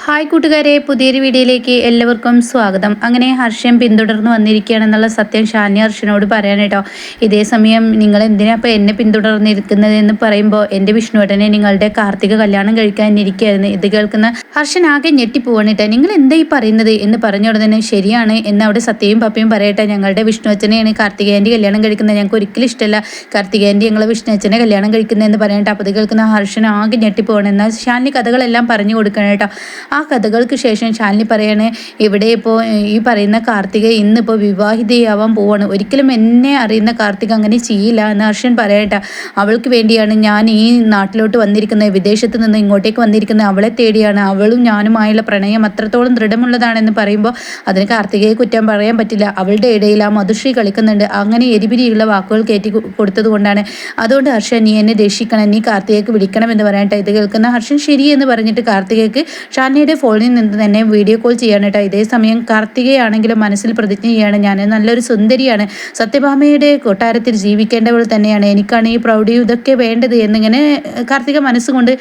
Hi കൂട്ടുകാരെ, പുതിയൊരു വീഡിയോയിലേക്ക് എല്ലാവർക്കും സ്വാഗതം. അങ്ങനെ ഹർഷൻ പിന്തുടർന്ന് വന്നിരിക്കുകയാണെന്നുള്ള സത്യം ഷാനി ഹർഷനോട് പറയാൻ കേട്ടോ. ഇതേ സമയം നിങ്ങൾ എന്തിനാ ഇപ്പോൾ എന്നെ പിന്തുടർന്നിരിക്കുന്നത് എന്ന് പറയുമ്പോൾ എൻ്റെ വിഷ്ണുവേട്ടനെ നിങ്ങളുടെ കാർത്തിക കല്യാണം കഴിക്കാനിരിക്കുകയായിരുന്നു. ഇത് കേൾക്കുന്ന ഹർഷൻ ആകെ ഞെട്ടിപ്പോവാണ് കേട്ടോ. നിങ്ങൾ എന്താ ഈ പറയുന്നത് എന്ന് പറഞ്ഞ ഉടനെ ശരിയാണ് എന്ന് അവിടെ സത്യയും പപ്പയും പറയട്ടെ. ഞങ്ങളുടെ വിഷ്ണുവച്ചനെയാണ് കാർത്തികേയൻ്റെ കല്യാണം കഴിക്കുന്നത്, ഞങ്ങൾക്ക് ഒരിക്കലും ഇഷ്ടമല്ല കാർത്തികേയൻ്റെ ഞങ്ങളെ വിഷ്ണുവച്ചനെ കല്യാണം കഴിക്കുന്നതെന്ന് പറയട്ടെ. അപ്പോൾ ഇത് കേൾക്കുന്ന ഹർഷൻ ആകെ ഞെട്ടിപ്പോവാണ്. എന്നാൽ ഷാനി കഥകളെല്ലാം പറഞ്ഞു കൊടുക്കണം കേട്ടോ. ആ കഥകൾക്ക് ശേഷം ശാലിനി പറയാണ്, ഇവിടെ ഇപ്പോൾ ഈ പറയുന്ന കാർത്തിക ഇന്നിപ്പോൾ വിവാഹിതയാവാൻ പോവാണ്, ഒരിക്കലും എന്നെ അറിയുന്ന കാർത്തിക അങ്ങനെ ചെയ്യില്ല എന്ന് ഹർഷൻ പറയട്ടെ. അവൾക്ക് വേണ്ടിയാണ് ഞാൻ ഈ നാട്ടിലോട്ട് വന്നിരിക്കുന്നത്, വിദേശത്ത് നിന്ന് ഇങ്ങോട്ടേക്ക് വന്നിരിക്കുന്നത് അവളെ തേടിയാണ്. അവളും ഞാനുമായുള്ള പ്രണയം അത്രത്തോളം ദൃഢമുള്ളതാണെന്ന് പറയുമ്പോൾ അതിന് കാർത്തികയെ കുറ്റം പറയാൻ പറ്റില്ല. അവളുടെ ഇടയിൽ ആ മധുശ്രീ കളിക്കുന്നുണ്ട്. അങ്ങനെ എരിപിരിയുള്ള വാക്കുകൾ കയറ്റി കൊടുത്തത് കൊണ്ടാണ്. അതുകൊണ്ട് ഹർഷൻ നീ എന്നെ രക്ഷിക്കണം, നീ കാർത്തികയ്ക്ക് വിളിക്കണം എന്ന് പറയട്ടെ. ഇത് കേൾക്കുന്ന ഹർഷൻ ശരി എന്ന് പറഞ്ഞിട്ട് കാർത്തികയ്ക്ക് ഷാനിയുടെ ഫോണിൽ നിന്ന് തന്നെ വീഡിയോ കോൾ ചെയ്യാണ് കേട്ടോ. ഇതേ സമയം കാർത്തികയാണെങ്കിലും മനസ്സിൽ പ്രതിജ്ഞ ചെയ്യാണ്, ഞാൻ നല്ലൊരു സുന്ദരിയാണ്, സത്യഭാമയുടെ കൊട്ടാരത്തിൽ ജീവിക്കേണ്ടവൾ തന്നെയാണ്, എനിക്കാണ് ഈ പ്രൗഢിയും ഇതൊക്കെ വേണ്ടത് എന്നിങ്ങനെ കാർത്തിക മനസ്സുകൊണ്ട്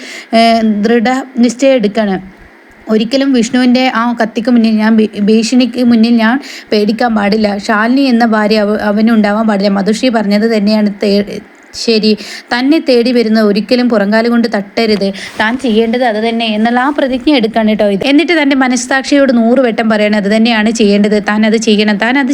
ദൃഢനിശ്ചയം എടുക്കുകയാണ്. ഒരിക്കലും വിഷ്ണുവിൻ്റെ ആ കത്തിക്ക് മുന്നിൽ ഞാൻ ഭീഷണിക്ക് മുന്നിൽ ഞാൻ പേടിക്കാൻ പാടില്ല. ശാലിനി എന്ന ഭാര്യ അവനുണ്ടാവാൻ പാടില്ല. മധുശ്രീ പറഞ്ഞത് തന്നെയാണ് ശരി. തന്നെ തേടി വരുന്ന ഒരിക്കലും പുറങ്കാലം കൊണ്ട് തട്ടരുത്, താൻ ചെയ്യേണ്ടത് അത് തന്നെ എന്നുള്ള ആ പ്രതിജ്ഞ എടുക്കാൻ കേട്ടോ. ഇത് എന്നിട്ട് തൻ്റെ മനസ്സാക്ഷിയോട് 100 വട്ടം പറയണം, അത് തന്നെയാണ് ചെയ്യേണ്ടത്, താൻ അത്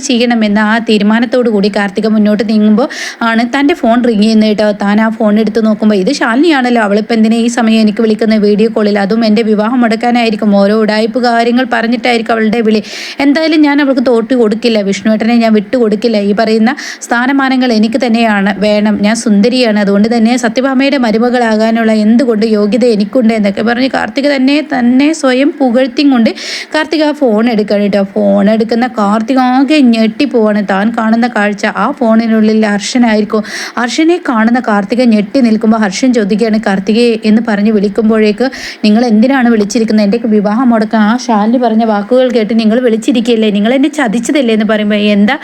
ചെയ്യണം എന്ന ആ തീരുമാനത്തോടു കൂടി കാർത്തിക മുന്നോട്ട് നീങ്ങുമ്പോൾ ആണ് തൻ്റെ ഫോൺ റിങ് ചെയ്യുന്നത് കേട്ടോ. താൻ ആ ഫോൺ എടുത്ത് നോക്കുമ്പോൾ ഇത് ശാലിനിയാണല്ലോ, അവളിപ്പോൾ എന്തിനാ ഈ സമയം എനിക്ക് വിളിക്കുന്ന വീഡിയോ കോളിൽ, അതും എൻ്റെ വിവാഹം മുടക്കാനായിരിക്കും, ഓരോ ഉടായ്പ കാര്യങ്ങൾ പറഞ്ഞിട്ടായിരിക്കും അവളുടെ വിളി. എന്തായാലും ഞാൻ അവൾക്ക് തോട്ട് കൊടുക്കില്ല, വിഷ്ണുവേട്ടനെ ഞാൻ വിട്ടുകൊടുക്കില്ല. ഈ പറയുന്ന സ്ഥാനമാനങ്ങൾ എനിക്ക് തന്നെയാണ് വേണം, ഞാൻ സുന്ദരിയാണ്, അതുകൊണ്ട് തന്നെ സത്യഭാമയുടെ മരുമകളാകാനുള്ള എന്തുകൊണ്ട് യോഗ്യത എനിക്കുണ്ട് എന്നൊക്കെ പറഞ്ഞ് കാർത്തിക തന്നെ സ്വയം പുകഴ്ത്തിയും കൊണ്ട് കാർത്തിക ആ ഫോൺ എടുക്കണം കേട്ടോ. ഫോൺ എടുക്കുന്ന കാർത്തിക ആകെ ഞെട്ടിപ്പോവാണ്. താൻ കാണുന്ന കാഴ്ച ആ ഫോണിനുള്ളിൽ ഹർഷനായിരിക്കും. ഹർഷനെ കാണുന്ന കാർത്തിക ഞെട്ടി നിൽക്കുമ്പോൾ ഹർഷൻ ചോദിക്കുകയാണ്, കാർത്തികയെ എന്ന് പറഞ്ഞ് വിളിക്കുമ്പോഴേക്ക് നിങ്ങൾ എന്തിനാണ് വിളിച്ചിരിക്കുന്നത്, എൻ്റെ വിവാഹം മുടക്കാൻ ആ ശാലിനി പറഞ്ഞ വാക്കുകൾ കേട്ട് നിങ്ങൾ വിളിച്ചിരിക്കുകയല്ലേ, നിങ്ങൾ എന്നെ ചതിച്ചതല്ലേ എന്ന് പറയുമ്പോൾ എന്താ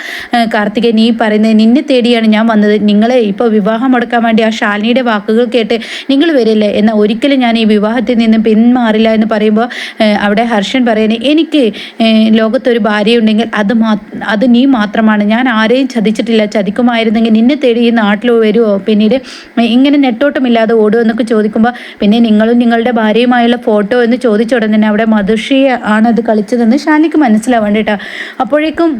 കാർത്തിക നീ പറയുന്നത്, നിന്നെ തേടിയാണ് ഞാൻ വന്നത്, നിങ്ങളെ ഇപ്പോൾ വിവാഹം മുടക്കാൻ വേണ്ടി ആ ശാലിനിയുടെ വാക്കുകൾ കേട്ട് നിങ്ങൾ വരില്ലേ, എന്നാൽ ഒരിക്കലും ഞാൻ ഈ വിവാഹത്തിൽ നിന്നും പിന്മാറില്ല എന്ന് പറയുമ്പോൾ അവിടെ ഹർഷൻ പറയുന്നത്, എനിക്ക് ലോകത്തൊരു ഭാര്യയുണ്ടെങ്കിൽ അത് നീ മാത്രമാണ്, ഞാൻ ആരെയും ചതിച്ചിട്ടില്ല, ചതിക്കുമായിരുന്നെങ്കിൽ നിന്നെ തേടി ഈ നാട്ടിൽ വരുമോ, പിന്നീട് ഇങ്ങനെ നെട്ടോട്ടമില്ലാതെ ഓടുമോ എന്നൊക്കെ ചോദിക്കുമ്പോൾ പിന്നെ നിങ്ങളും നിങ്ങളുടെ ഭാര്യയുമായുള്ള ഫോട്ടോ എന്ന് ചോദിച്ച ഉടനെ തന്നെ അവിടെ മധുശ്രീ ആണ് അത് കളിച്ചതെന്ന് ശാലിനിക്ക് മനസ്സിലാവേണ്ട കേട്ടോ. അപ്പോഴേക്കും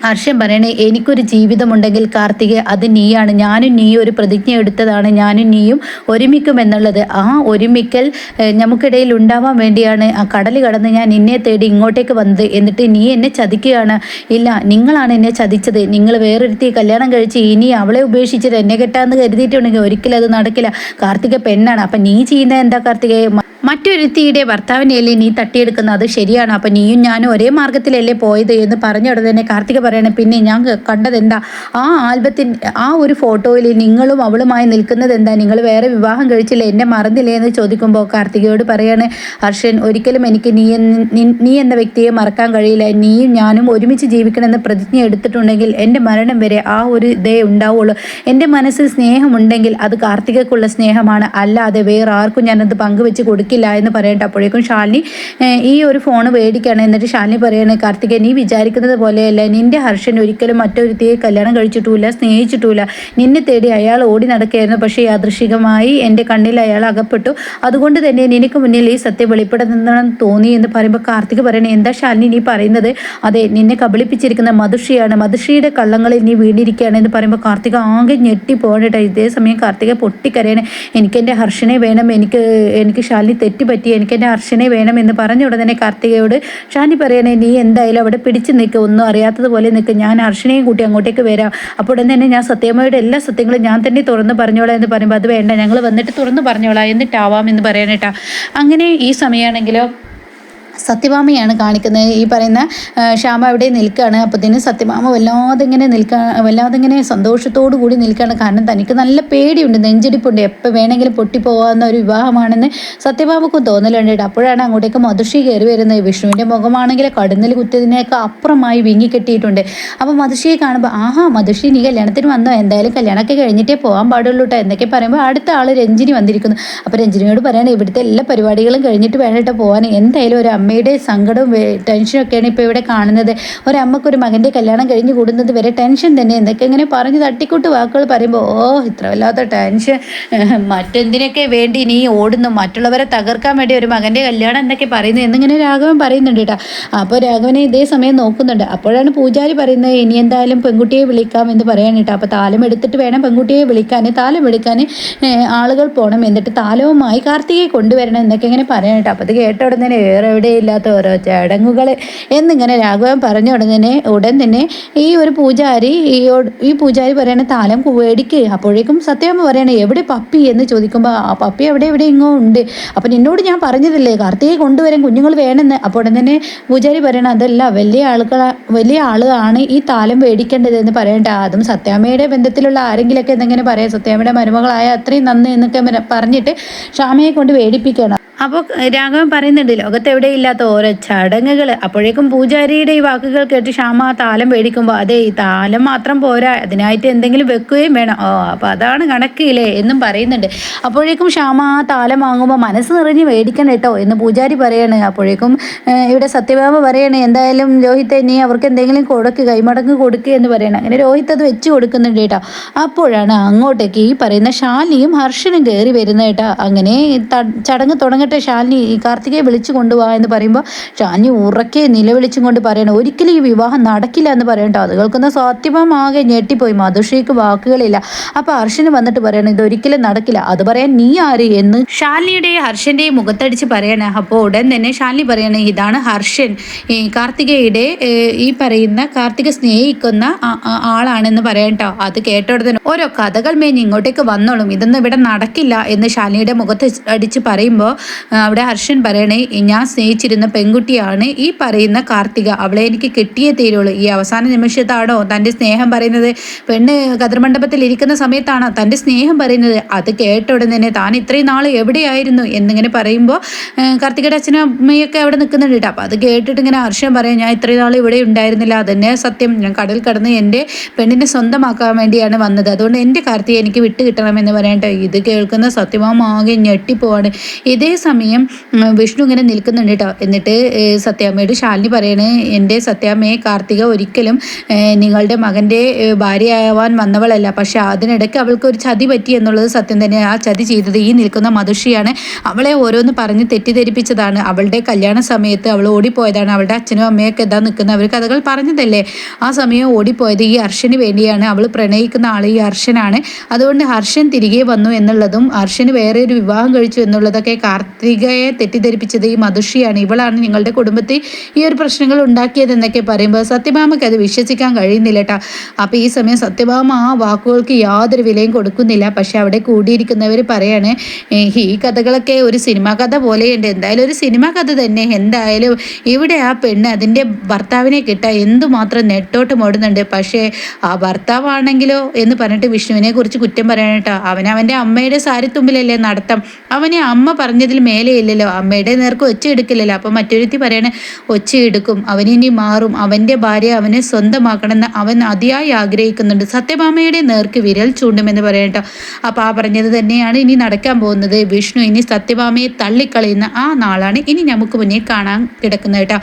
ഹർഷൻ പറയണേ, എനിക്കൊരു ജീവിതമുണ്ടെങ്കിൽ കാർത്തിക അത് നീയാണ്, ഞാനും നീയും ഒരു പ്രതിജ്ഞ എടുത്തതാണ്, ഞാനും നീയും ഒരുമിക്കുമെന്നുള്ളത്. ആ ഒരുമിക്കൽ നമുക്കിടയിൽ ഉണ്ടാവാൻ വേണ്ടിയാണ് ആ കടൽ കടന്ന് ഞാൻ നിന്നെ തേടി ഇങ്ങോട്ടേക്ക് വന്നത്, എന്നിട്ട് നീ എന്നെ ചതിക്കുകയാണ്. ഇല്ല, നിങ്ങളാണ് എന്നെ ചതിച്ചത്, നിങ്ങൾ വേറൊരുത്തി കല്യാണം കഴിച്ച് ഇനി അവളെ ഉപേക്ഷിച്ചിട്ട് എന്നെ കെട്ടാന്ന് കരുതിയിട്ടുണ്ടെങ്കിൽ ഒരിക്കലും അത് നടക്കില്ല. കാർത്തിക പെണ്ണാണ്, അപ്പം നീ ചെയ്യുന്നത് എന്താ കാർത്തികയെ, മറ്റൊരുത്തിയുടെ ഭർത്താവിനെയല്ലേ നീ തട്ടിയെടുക്കുന്നത്, അത് ശരിയാണ്, അപ്പം നീയും ഞാനും ഒരേ മാർഗത്തിലല്ലേ പോയത് എന്ന് പറഞ്ഞ ഉടനെ തന്നെ കാർത്തിക പറയണേ, പിന്നെ ഞാൻ കണ്ടതെന്താ, ആ ആൽബത്തിൽ ആ ഒരു ഫോട്ടോയിൽ നിങ്ങളും അവളുമായി നിൽക്കുന്നത് എന്താ, നിങ്ങൾ വേറെ വിവാഹം കഴിച്ചില്ല, എന്നെ മറന്നില്ലേ എന്ന് ചോദിക്കുമ്പോൾ കാർത്തികയോട് പറയാണ് ഹർഷൻ, ഒരിക്കലും എനിക്ക് നീ എന്ന വ്യക്തിയെ മറക്കാൻ കഴിയില്ല, നീയും ഞാനും ഒരുമിച്ച് ജീവിക്കണമെന്ന് പ്രതിജ്ഞ എടുത്തിട്ടുണ്ടെങ്കിൽ എൻ്റെ മരണം വരെ ആ ഒരു ഇതേ ഉണ്ടാവുള്ളൂ. എൻ്റെ മനസ്സിൽ സ്നേഹമുണ്ടെങ്കിൽ അത് കാർത്തികക്കുള്ള സ്നേഹമാണ്, അല്ലാതെ വേറെ ആർക്കും ഞാനത് പങ്കുവെച്ച് കൊടുക്കില്ല എന്ന് പറയട്ടെ. അപ്പോഴേക്കും ശാലിനി ഈ ഒരു ഫോൺ മേടിക്കുകയാണ്. എന്നിട്ട് ശാലിനി പറയാണ്, കാർത്തിക നീ വിചാരിക്കുന്നത് പോലെയല്ല, നിന്റെ ഹർഷൻ ഒരിക്കലും മറ്റൊരുത്തിയെ കല്യാണം കഴിച്ചിട്ടുമില്ല, സ്നേഹിച്ചിട്ടുമില്ല, നിന്നെ തേടി അയാൾ ഓടി നടക്കുകയായിരുന്നു, പക്ഷേ യാദൃശികമായി എൻ്റെ കണ്ണിൽ അയാൾ അകപ്പെട്ടു, അതുകൊണ്ട് തന്നെ നിനക്ക് മുന്നിൽ ഈ സത്യം വെളിപ്പെടുത്തണമെന്ന് തോന്നി എന്ന് പറയുമ്പോൾ കാർത്തിക പറയണേ, എന്താ ശാലിനി നീ പറയുന്നത്, അതെ നിന്നെ കബളിപ്പിച്ചിരിക്കുന്ന മധുശ്രീയാണ്, മധുശ്രീയുടെ കള്ളങ്ങളിൽ നീ വീണിരിക്കുകയാണ് എന്ന് പറയുമ്പോൾ കാർത്തിക ആകെ ഞെട്ടി പോകണേട്ടോ. ഇതേ സമയം കാർത്തിക പൊട്ടിക്കരയണേ, എനിക്കെൻ്റെ ഹർഷനെ വേണം, എനിക്ക് ശാലിനി തെറ്റുപറ്റി, എനിക്കെൻ്റെ ഹർഷനെ വേണം എന്ന് പറഞ്ഞ ഉടനെ കാർത്തികയോട് ഷാനി പറയണേ, നീ എന്തായാലും അവിടെ പിടിച്ച് നിൽക്കുക, ഒന്നും അറിയാത്തതുപോലെ നിൽക്കുക, ഞാൻ ഹർഷനെയും കൂട്ടി അങ്ങോട്ടേക്ക് വരാം, അപ്പോൾ ഉടൻ തന്നെ ഞാൻ സത്യമ്മയുടെ എല്ലാ സത്യങ്ങളും ഞാൻ തന്നെ തുറന്ന് പറഞ്ഞോളാം എന്ന് പറയുമ്പോൾ അത് വേണ്ട, ഞങ്ങൾ വന്നിട്ട് തുറന്ന് പറഞ്ഞോളാം എന്നിട്ടാവാം എന്ന് പറയണേട്ടാ. അങ്ങനെ ഈ സമയമാണെങ്കിലോ സത്യഭാമയാണ് കാണിക്കുന്നത്. ഈ പറയുന്ന ശ്യാമ അവിടെ നിൽക്കുകയാണ്. അപ്പോഴത്തേനും സത്യഭാമ വല്ലാതെ ഇങ്ങനെ സന്തോഷത്തോടു കൂടി നിൽക്കുകയാണ്. കാരണം തനിക്ക് നല്ല പേടിയുണ്ട്, നെഞ്ചിടിപ്പുണ്ട്, എപ്പോൾ വേണമെങ്കിലും പൊട്ടിപ്പോകാവുന്ന ഒരു വിവാഹമാണെന്ന് സത്യഭാമക്കും തോന്നലുണ്ട്. അപ്പോഴാണ് അങ്ങോട്ടേക്ക് മധുശ്രീ കയറി വരുന്നത്. വിഷ്ണുവിൻ്റെ മുഖമാണെങ്കിൽ കടന്നിൽ കുത്തിയതിനേക്കാൾ അപ്പുറമായി വിങ്ങിക്കെട്ടിയിട്ടുണ്ട്. അപ്പോൾ മധുശ്രീയെ കാണുമ്പോൾ ആഹാ മധുശ്രീ നീ കല്യാണത്തിന് വന്നോ, എന്തായാലും കല്യാണമൊക്കെ കഴിഞ്ഞിട്ടേ പോകാൻ പാടുള്ളൂ കേട്ടോ എന്നൊക്കെ പറയുമ്പോൾ അടുത്ത ആൾ രഞ്ജിനി വന്നിരിക്കുന്നു. അപ്പോൾ രഞ്ജിനിയോട് പറയാണ് ഇവിടുത്തെ എല്ലാ പരിപാടികളും കഴിഞ്ഞിട്ട് വേണ്ടിട്ട് പോകാൻ, എന്തായാലും ഒരു അമ്മയുടെ സങ്കടവും ടെൻഷനൊക്കെയാണ് ഇപ്പോൾ ഇവിടെ കാണുന്നത്. ഒരമ്മക്കൊരു മകൻ്റെ കല്യാണം കഴിഞ്ഞ് കൂടുന്നത് വരെ ടെൻഷൻ തന്നെ എന്നൊക്കെ ഇങ്ങനെ പറഞ്ഞ് തട്ടിക്കൂട്ട് വാക്കുകൾ പറയുമ്പോൾ ഇത്ര വല്ലാത്ത ടെൻഷൻ, മറ്റെന്തിനൊക്കെ വേണ്ടി നീ ഓടുന്നു, മറ്റുള്ളവരെ തകർക്കാൻ വേണ്ടി ഒരു മകൻ്റെ കല്യാണം എന്നൊക്കെ പറയുന്നത് എന്നിങ്ങനെ രാഘവൻ പറയുന്നുണ്ട് കേട്ടോ. അപ്പോൾ രാഘവനെ ഇതേ സമയം നോക്കുന്നുണ്ട്. അപ്പോഴാണ് പൂജാരി പറയുന്നത് ഇനി എന്തായാലും പെൺകുട്ടിയെ വിളിക്കാം എന്ന് പറയാൻ കേട്ടോ. അപ്പോൾ താലം എടുത്തിട്ട് വേണം പെൺകുട്ടിയെ വിളിക്കാൻ, താലം എടുക്കാൻ ആളുകൾ പോകണം, എന്നിട്ട് താലവുമായി കാർത്തികയെ കൊണ്ടുവരണം എന്നൊക്കെ ഇങ്ങനെ പറയാൻ കേട്ടോ. അപ്പോൾ അത് കേട്ട ഉടനെ വേറെ എവിടെയില്ലാത്ത ഓരോ ചടങ്ങുകൾ എന്നിങ്ങനെ രാഘവൻ പറഞ്ഞ ഉടൻ തന്നെ ഈ പൂജാരി പറയണ താലം മേടിക്ക്. അപ്പോഴേക്കും സത്യഭാമ പറയണേ എവിടെ പപ്പി എന്ന് ചോദിക്കുമ്പോൾ ആ പപ്പി എവിടെ ഇങ്ങോ ഉണ്ട്, അപ്പം നിന്നോട് ഞാൻ പറഞ്ഞതല്ലേ കാർത്തികയെ കൊണ്ടുവരാൻ കുഞ്ഞുങ്ങൾ വേണമെന്ന്. അപ്പോൾ ഉടൻ തന്നെ പൂജാരി പറയണ അതല്ല, വലിയ ആളാണ് ഈ താലം മേടിക്കേണ്ടത് എന്ന് പറയണ്ട. അതും സത്യാമ്മയുടെ ബന്ധത്തിലുള്ള ആരെങ്കിലൊക്കെ എന്തെങ്കിലും പറയാം, സത്യാമ്മയുടെ മരുമകളായ അത്രയും നന്ദി എന്നൊക്കെ പറഞ്ഞിട്ട് ശ്യാമയെ കൊണ്ട് മേടിപ്പിക്കണം. അപ്പോൾ രാഘവൻ പറയുന്നുണ്ട് ലോകത്തെവിടെയില്ലാത്ത ഓരോ ചടങ്ങുകൾ. അപ്പോഴേക്കും പൂജാരിയുടെ ഈ വാക്കുകൾ കേട്ട് ശ്യാമ താലം മേടിക്കുമ്പോൾ അതെ ഈ താലം മാത്രം പോരാ, അതിനായിട്ട് എന്തെങ്കിലും വെക്കുകയും വേണം. അപ്പോൾ അതാണ് കണക്കില്ലേ എന്നും പറയുന്നുണ്ട്. അപ്പോഴേക്കും ശ്യാമ ആ താലം വാങ്ങുമ്പോൾ മനസ്സ് നിറഞ്ഞ് മേടിക്കണം കേട്ടോ എന്ന് പൂജാരി പറയാണ്. അപ്പോഴേക്കും ഇവിടെ സത്യഭാമ പറയാണ് എന്തായാലും രോഹിത്തെ നീ അവർക്ക് എന്തെങ്കിലും കൈമടങ്ങ് കൊടുക്കുക എന്ന് പറയണം. അങ്ങനെ രോഹിത് അത് വെച്ച് കൊടുക്കുന്നുണ്ട് കേട്ടോ. അപ്പോഴാണ് അങ്ങോട്ടേക്ക് ഈ പറയുന്ന ശാലിനിയും ഹർഷനും കയറി വരുന്നത് കേട്ടോ. അങ്ങനെ ചടങ്ങ് തുടങ്ങട്ടെ, ശാലിനി ഈ കാർത്തികയെ വിളിച്ചു കൊണ്ടുപോകാ എന്ന് പറയുമ്പോൾ ശാലിനി ഉറക്കെ നിലവിളിച്ചും കൊണ്ട് പറയണം ഒരിക്കലും ഈ വിവാഹം നടക്കില്ല എന്ന് പറയട്ടോ. അത് കേൾക്കുന്ന സത്യഭാമാകെ ഞെട്ടിപ്പോയി, മധുശ്രീക്ക് വാക്കുകളില്ല. അപ്പോൾ ഹർഷന് വന്നിട്ട് പറയണം ഇതൊരിക്കലും നടക്കില്ല, അത് പറയാൻ നീ ആര് എന്ന് ശാലിനിയുടെയും ഹർഷന്റെയും മുഖത്തടിച്ച് പറയണേ. അപ്പോൾ ഉടൻ തന്നെ ശാലിനി പറയണേ ഇതാണ് ഹർഷൻ, ഈ കാർത്തികയുടെ ഈ പറയുന്ന കാർത്തിക സ്നേഹിക്കുന്ന ആളാണെന്ന് പറയട്ടോ. അത് കേട്ട ഉടനെ ഓരോ കഥകൾ മേഞ്ഞ് ഇങ്ങോട്ടേക്ക് വന്നോളും, ഇതൊന്നും ഇവിടെ നടക്കില്ല എന്ന് ശാലിനിയുടെ മുഖത്ത് അടിച്ച് പറയുമ്പോൾ അവിടെ ഹർഷൻ പറയണേ ഞാൻ സ്നേഹിച്ചിരുന്ന പെൺകുട്ടിയാണ് ഈ പറയുന്ന കാർത്തിക, അവളെ എനിക്ക് കിട്ടിയേ തീരുള്ളൂ. ഈ അവസാന നിമിഷത്താണോ തൻ്റെ സ്നേഹം പറയുന്നത്, പെണ്ണ് കതിർമണ്ഡപത്തിൽ ഇരിക്കുന്ന സമയത്താണോ തൻ്റെ സ്നേഹം പറയുന്നത്. അത് കേട്ട ഉടനെ തന്നെ താൻ ഇത്രയും നാൾ എവിടെയായിരുന്നു എന്നിങ്ങനെ പറയുമ്പോൾ കാർത്തികയുടെ അച്ഛനും അമ്മയൊക്കെ അവിടെ നിൽക്കുന്നുണ്ട് കേട്ടോ. അപ്പോൾ അത് കേട്ടിട്ട് ഇങ്ങനെ ഹർഷൻ പറയാം ഞാൻ ഇത്രയും നാൾ ഇവിടെ ഉണ്ടായിരുന്നില്ല, അതന്നെ സത്യം, ഞാൻ കടൽ കടന്ന് എൻ്റെ പെണ്ണിനെ സ്വന്തമാക്കാൻ വേണ്ടിയാണ് വന്നത്, അതുകൊണ്ട് എൻ്റെ കാർത്തികയെ എനിക്ക് വിട്ട് കിട്ടണമെന്ന് പറയട്ടെ. ഇത് കേൾക്കുന്ന സത്യഭാമ ആകെ ഞെട്ടിപ്പോവാണ്. ഇതേ സമയം വിഷ്ണു ഇങ്ങനെ നിൽക്കുന്നുണ്ട് കേട്ടോ. എന്നിട്ട് സത്യാമ്മയോട് ശാലിനി പറയണേ എൻ്റെ സത്യാമ്മയെ കാർത്തിക ഒരിക്കലും നിങ്ങളുടെ മകൻ്റെ ഭാര്യയാവാൻ വന്നവളല്ല, പക്ഷെ അതിനിടയ്ക്ക് അവൾക്ക് ഒരു ചതി പറ്റി എന്നുള്ളത് സത്യം തന്നെ. ആ ചതി ചെയ്തത് ഈ നിൽക്കുന്ന മധുശ്രീയാണ്, അവളെ ഓരോന്ന് പറഞ്ഞ് തെറ്റിദ്ധരിപ്പിച്ചതാണ്. അവളുടെ കല്യാണ സമയത്ത് അവൾ ഓടിപ്പോയതാണ്, അവളുടെ അച്ഛനും അമ്മയൊക്കെ എന്താ നിൽക്കുന്നത് അവർ കഥകൾ പറഞ്ഞതല്ലേ, ആ സമയം ഓടിപ്പോയത് ഈ ഹർഷന് വേണ്ടിയാണ്. അവൾ പ്രണയിക്കുന്ന ആൾ ഈ ഹർഷനാണ്, അതുകൊണ്ട് ഹർഷൻ തിരികെ വന്നു എന്നുള്ളതും ഹർഷന് വേറെ ഒരു വിവാഹം കഴിച്ചു എന്നുള്ളതൊക്കെ കാർത്തികയെ തെറ്റിദ്ധരിപ്പിച്ചത് ഈ മധുശ്രീയാണ്, ഇവളാണ് നിങ്ങളുടെ കുടുംബത്തിൽ ഈ ഒരു പ്രശ്നങ്ങൾ ഉണ്ടാക്കിയതെന്നൊക്കെ പറയുമ്പോൾ സത്യഭാമയ്ക്ക് അത് വിശ്വസിക്കാൻ കഴിയുന്നില്ല കേട്ടോ. അപ്പോൾ ഈ സമയം സത്യഭാമ ആ വാക്കുകൾക്ക് യാതൊരു വിലയും കൊടുക്കുന്നില്ല. പക്ഷെ അവിടെ കൂടിയിരിക്കുന്നവർ പറയാണ് ഈ കഥകളൊക്കെ ഒരു സിനിമാ കഥ പോലെയുണ്ട്, എന്തായാലും ഒരു സിനിമാ കഥ തന്നെ. എന്തായാലും ഇവിടെ ആ പെണ്ണ് അതിൻ്റെ ഭർത്താവിനെ കിട്ടാൻ എന്തുമാത്രം നെട്ടോട്ട് ഓടുന്നുണ്ട്, പക്ഷേ ആ ഭർത്താവാണെങ്കിലോ എന്ന് പറഞ്ഞിട്ട് വിഷ്ണുവിനെ കുറിച്ച് കുറ്റം പറയണം കേട്ടോ. അവൻ്റെ അമ്മയുടെ സാരിത്തുമ്പിലല്ലേ നടത്തം, അവനെ അമ്മ പറഞ്ഞതിൽ മേലെയില്ലല്ലോ, അമ്മയുടെ നേർക്ക് ഒച്ച എടുക്കില്ലല്ലോ. അപ്പോൾ മറ്റൊരുത്തി പറയണേ ഒച്ച എടുക്കും, അവനിനി മാറും, അവൻ്റെ ഭാര്യ അവനെ സ്വന്തമാക്കണമെന്ന് അവൻ അതിയായി ആഗ്രഹിക്കുന്നുണ്ട്, സത്യഭാമയുടെ നേർക്ക് വിരൽ ചൂണ്ടുമെന്ന് പറയട്ടോ. അപ്പോൾ ആ പറഞ്ഞത് തന്നെയാണ് ഇനി നടക്കാൻ പോകുന്നത്. വിഷ്ണു ഇനി സത്യഭാമയെ തള്ളിക്കളയുന്ന ആ നാളാണ് ഇനി നമുക്ക് മുന്നിൽ കാണാൻ കിടക്കുന്നത് കേട്ടോ.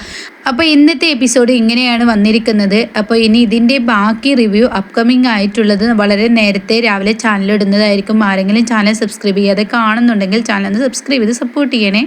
അപ്പോൾ ഇന്നത്തെ എപ്പിസോഡ് ഇങ്ങനെയാണ് വന്നിരിക്കുന്നത്. അപ്പോൾ ഇനി ഇതിൻ്റെ ബാക്കി റിവ്യൂ അപ്കമിങ് ആയിട്ടുള്ളത് വളരെ നേരത്തെ രാവിലെ ചാനലിടുന്നതായിരിക്കും. ആരെങ്കിലും ചാനൽ സബ്സ്ക്രൈബ് ചെയ്യാതെ കാണുന്നുണ്ടെങ്കിൽ ചാനൽ ഒന്ന് സബ്സ്ക്രൈബ് ചെയ്ത് സപ്പോർട്ട് ചെയ്യണേ.